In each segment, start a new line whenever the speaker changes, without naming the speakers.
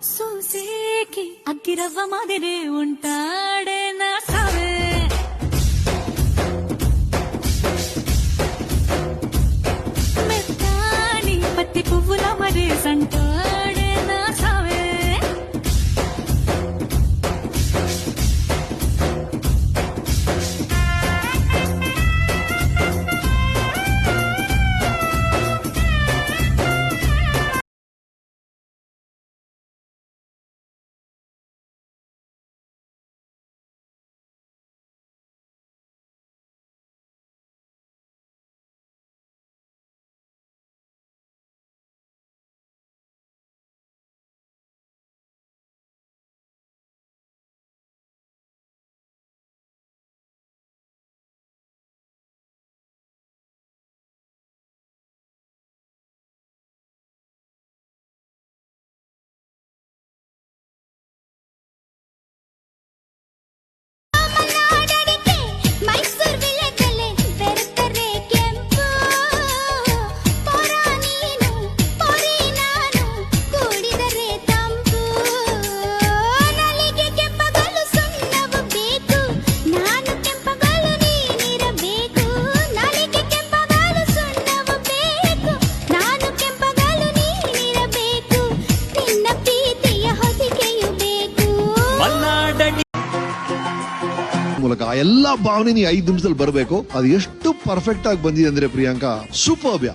సూసేకి అగ్గిరవ్వ మాదిరే ఉంటాడే నా సావే మెత్తాని పత్తి పువ్వుల మరి సంటాడే నా సావే
ಮೂಲಕ ಆ ಎಲ್ಲಾ ಭಾವನೆ ನೀ 5 ನಿಮಿಷದಲ್ಲಿ ಬರಬೇಕು. ಅದು ಎಷ್ಟು ಪರ್ಫೆಕ್ಟ್ ಆಗಿ ಬಂದಿದೆ ಅಂದ್ರೆ ಪ್ರಿಯಾಂಕಾ, ಸೂಪರ್ಬ್.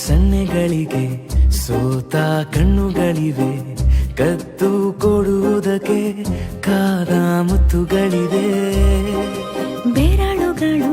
ಸನ್ನೆಗಳಿಗೆ ಸೋತ ಕಣ್ಣುಗಳಿವೆ, ಕದ್ದು ಕೊಡುವುದಕ್ಕೆ ಕಾದ ಮುತ್ತುಗಳಿವೆ.
ಬೇರಾಳುಗಳು